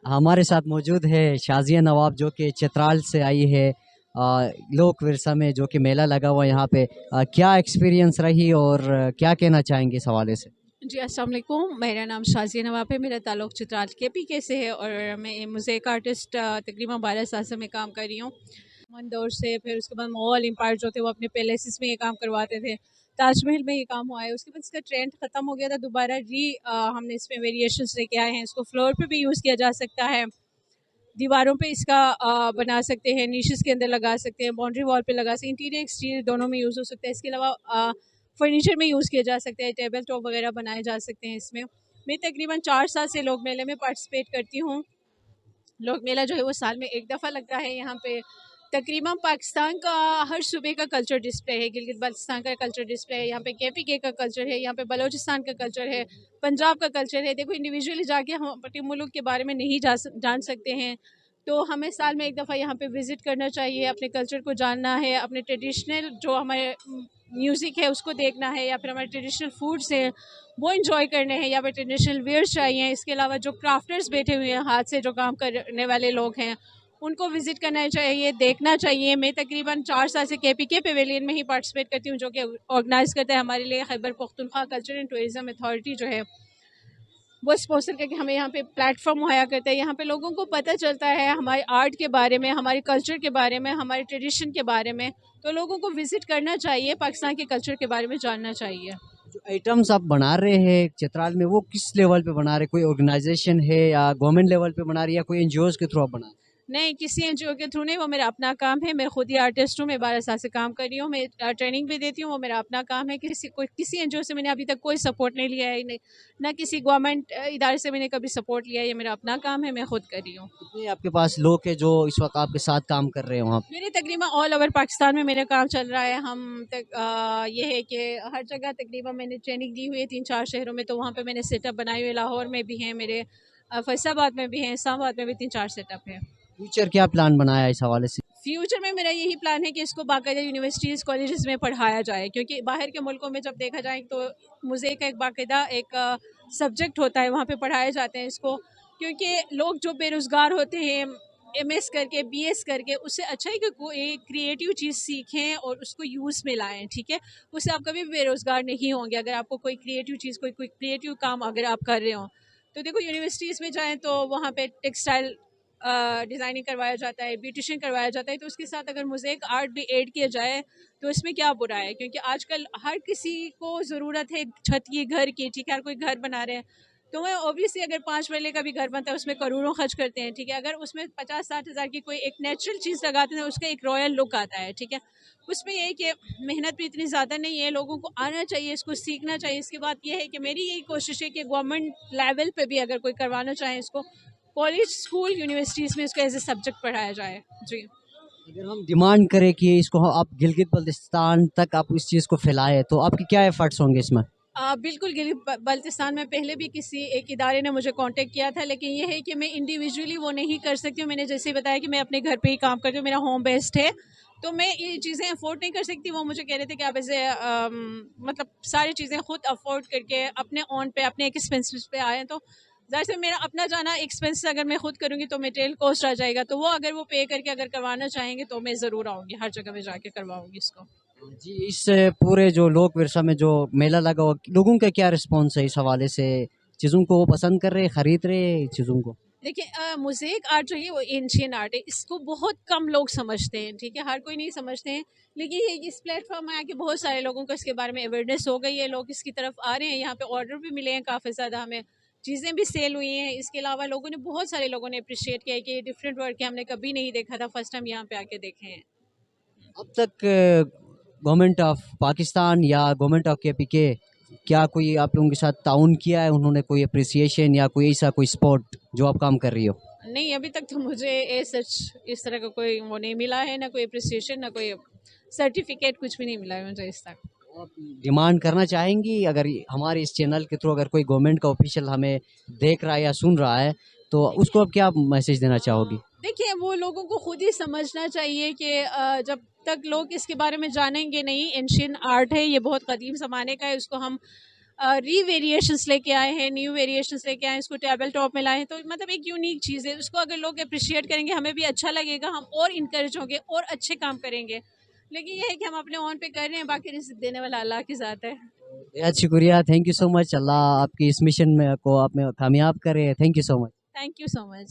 हमारे साथ मौजूद है शाजिया नवाब जो कि चित्राल से आई है। लोक विरसा में जो कि मेला लगा हुआ है यहाँ पे, क्या एक्सपीरियंस रही और क्या कहना चाहेंगे इस हवाले से? जी अस्सलाम वालेकुम। मेरा नाम शाज़िया नवाब है। मेरा ताल्लुक़ चित्राल के से है और मैं मोज़ेक आर्टिस्ट तकरीबन 12 साल से मैं काम कर रही हूँ। मंदौर से फिर उसके बाद मुग़ल एम्पायर जो थे वो अपने पैलेसेस में ये काम करवाते थे। ताजमहल में ये काम हुआ है। उसके बाद इसका ट्रेंड ख़त्म हो गया था। दोबारा हमने इसमें वेरिएशंस लेके आए हैं। इसको फ्लोर पे भी यूज़ किया जा सकता है, दीवारों पे इसका बना सकते हैं, नीशेस के अंदर लगा सकते हैं, बाउंड्री वॉल पे लगा सकते हैं, इंटीरियर एक्सटीरियर दोनों में यूज़ हो सकता है। इसके अलावा फर्नीचर में यूज़ किया जा सकता है, टेबल टॉप वगैरह बनाए जा सकते हैं इसमें। मैं तकरीबन 4 साल से लोक मेले में पार्टिसिपेट करती हूँ। लोक मेला जो है वो साल में एक दफ़ा लगता है। यहाँ पे तकरीबन पाकिस्तान का हर सूबे का कल्चर डिस्प्ले है। गिलगित बाल्टिस्तान का कल्चर डिस्प्ले है, यहाँ पे केपीके का कल्चर है, यहाँ पे बलोचिस्तान का कल्चर है, पंजाब का कल्चर है। देखो इंडिविजुअली जाके हम अपने मुल्क के बारे में नहीं जान सकते हैं, तो हमें साल में एक दफ़ा यहाँ पे विज़िट करना चाहिए। अपने कल्चर को जानना है, अपने ट्रेडिशनल जो हमारे म्यूज़िक है उसको देखना है, या फिर हमारे ट्रेडिशनल फूड्स हैं वो इंजॉय करने हैं, या फिर ट्रेडिशनल वेयर्स चाहिए। इसके अलावा जो क्राफ्टर्स बैठे हुए हैं, हाथ से जो काम करने वाले लोग हैं, उनको विज़िट करना चाहिए, देखना चाहिए। मैं तकरीबन 4 साल से केपीके पेवेलियन में ही पार्टिसिपेट करती हूँ, जो कि ऑर्गेनाइज़ करता है हमारे लिए Khyber Pakhtunkhwa culture and tourism authority जो है वो स्पॉन्सर करके हमें यहाँ पे प्लेटफॉर्म मुहैया करता है। यहाँ पे लोगों को पता चलता है हमारे आर्ट के बारे में, हमारे कल्चर के बारे में, हमारे ट्रेडिशन के बारे में। तो लोगों को विज़िट करना चाहिए, पाकिस्तान के कल्चर के बारे में जानना चाहिए। जो आइटम्स आप बना रहे हैं चित्राल में, वो किस लेवल पे बना रहे हैं? कोई ऑर्गेनाइजेशन है या गवर्नमेंट लेवल पे बना रही है या कोई एनजीओज के थ्रू आप बना रहे हैं? नहीं, किसी एनजीओ के थ्रू नहीं, वो मेरा अपना काम है। मैं खुद ही आर्टिस्ट हूँ, मैं 12 साल से काम कर रही हूँ। मैं ट्रेनिंग भी देती हूँ, वो मेरा अपना काम है। किसी एनजीओ से मैंने अभी तक कोई सपोर्ट नहीं लिया है, नहीं ना किसी गवर्नमेंट इदारे से मैंने कभी सपोर्ट लिया है। ये मेरा अपना काम है, मैं खुद कर रही हूँ। कितने आपके पास लोग हैं जो इस वक्त आपके साथ काम कर रहे हैं वहाँ पे? मेरे तकरीबन ऑल ओवर पाकिस्तान में मेरा काम चल रहा है। ये है कि हर जगह तकरीबन मैंने ट्रेनिंग दी हुई है 3-4 शहरों में, तो वहाँ पे मैंने सेटअप बनाए हुए। लाहौर में भी हैं मेरे, फैसलाबाद में भी हैं, इस्लामाबाद में भी 3-4 सेटअप है। फ्यूचर क्या प्लान बनाया है इस हवाले से? फ्यूचर में मेरा यही प्लान है कि इसको बाकायदा यूनिवर्सिटीज़ कॉलेजेस में पढ़ाया जाए, क्योंकि बाहर के मुल्कों में जब देखा जाए तो मुझे का एक बाकायदा एक सब्जेक्ट होता है, वहाँ पे पढ़ाए जाते हैं इसको। क्योंकि लोग जो बेरोज़गार होते हैं एमएस करके बीएस करके, उससे अच्छा है कि कोई क्रिएटिव चीज़ सीखें और उसको यूज़ में लाएं। ठीक है, उससे आप कभी भी बेरोज़गार नहीं होंगे अगर आपको कोई क्रिएटिव चीज़ कोई क्रिएटिव काम अगर आप कर रहे हो। तो देखो यूनिवर्सिटीज़ में जाएँ तो वहाँ पे टेक्सटाइल डिज़ाइनिंग करवाया जाता है, ब्यूटिशियन करवाया जाता है, तो उसके साथ अगर मोज़ेक आर्ट भी ऐड किया जाए तो इसमें क्या बुरा है? क्योंकि आजकल हर किसी को ज़रूरत है छत की, घर की। ठीक है, हर कोई घर बना रहे हैं, तो वह ऑब्वियसली अगर 5 मरले का भी घर बनता है उसमें करोड़ों खर्च करते हैं। ठीक है, अगर उसमें 50-60 हज़ार की कोई एक नेचुरल चीज़ लगाते हैं उसका एक रॉयल लुक आता है। ठीक है, उसमें ये है कि मेहनत भी इतनी ज़्यादा नहीं है, लोगों को आना चाहिए, इसको सीखना चाहिए। इसके बाद ये है कि मेरी यही कोशिश है कि गवर्नमेंट लेवल पे भी अगर कोई करवाना चाहे इसको, कॉलेज, स्कूल, यूनिवर्सिटीज़ में इसको एज ए सब्जेक्ट पढ़ाया जाए। जी। अगर हम डिमांड करें कि इसको आप गिलगित बल्तिस्तान तक आप इस चीज़ को फैलाएं, तो आपके क्या एफर्ट्स होंगे इसमें? बिल्कुल गिलगित बाल्टिस्तान में पहले भी किसी एक इदारे ने मुझे कांटेक्ट किया था, लेकिन ये है कि मैं इंडिविजुअली वो नहीं कर सकती हूँ। मैंने जैसे बताया कि मैं अपने घर पे ही काम करती हूँ, मेरा होम बेस्ड है, तो मैं ये चीज़ें अफोर्ड नहीं कर सकती। वो मुझे कह रहे थे कि आप ऐसे मतलब सारी चीज़ें खुद अफोर्ड करके अपने ऑन पे अपने एक्सपेंसेस पे आए, तो ज़ाहिर से मेरा अपना जाना एक्सपेंस अगर मैं खुद करूँगी तो मेटेरियल कॉस्ट आ जाएगा। तो वो अगर वो पे करके अगर करवाना चाहेंगे तो मैं ज़रूर आऊँगी, हर जगह में जाके करवाऊँगी इसको। जी, इस पूरे जो लोक विरसा में जो मेला लगा हुआ, लोगों का क्या रिस्पॉन्स है इस हवाले से? चीज़ों को वो पसंद कर रहे हैं, खरीद रहे हैं चीज़ों को? देखिए मोज़ेक आर्ट जो है वो एंशियन आर्ट है, इसको बहुत कम लोग समझते हैं। ठीक है, हर कोई नहीं समझते हैं, लेकिन ये इस प्लेटफॉर्म में आके बहुत सारे लोगों को इसके बारे में अवेयरनेस हो गई है, लोग इसकी तरफ आ रहे हैं। यहाँ पे ऑर्डर भी मिले हैं काफ़ी ज़्यादा, हमें चीज़ें भी सेल हुई हैं। इसके अलावा लोगों ने, बहुत सारे लोगों ने अप्रिशिएट किया है कि ये डिफरेंट वर्क है, हमने कभी नहीं देखा था, फर्स्ट टाइम यहाँ पे आके देखे हैं। अब तक गवर्नमेंट ऑफ पाकिस्तान या गवर्नमेंट ऑफ केपीके क्या कोई आप लोगों के साथ ताउन किया है? उन्होंने कोई अप्रिसिएशन या कोई ऐसा कोई स्पॉट जो आप काम कर रही हो? नहीं, अभी तक तो मुझे सच इस तरह का कोई वो नहीं मिला है, ना कोई अप्रिसिएशन, ना कोई सर्टिफिकेट, कुछ भी नहीं मिला है मुझे इस तक। आप डिमांड करना चाहेंगी अगर हमारे इस चैनल के थ्रू अगर कोई गवर्नमेंट का ऑफिशियल हमें देख रहा है या सुन रहा है, तो उसको आप क्या मैसेज देना चाहोगी? देखिए, वो लोगों को खुद ही समझना चाहिए कि जब तक लोग इसके बारे में जानेंगे नहीं, एंशियन आर्ट है, ये बहुत कदीम ज़माने का है, उसको हम री वेरिएशंस लेके आए हैं, न्यू वेरिएशंस लेके आए हैं, इसको टेबल टॉप में लाए हैं, तो मतलब एक यूनिक चीज़ है। उसको अगर लोग अप्रिशिएट करेंगे हमें भी अच्छा लगेगा, हम और इनकरेज होंगे और अच्छे काम करेंगे। लेकिन ये है कि हम अपने ऑन पे कर रहे हैं, बाकी रिज़्क देने वाला अल्लाह के साथ है। बेहद शुक्रिया, थैंक यू सो मच। अल्लाह आपकी इस मिशन में को आप में कामयाब करे। Thank you so much. Thank you so much.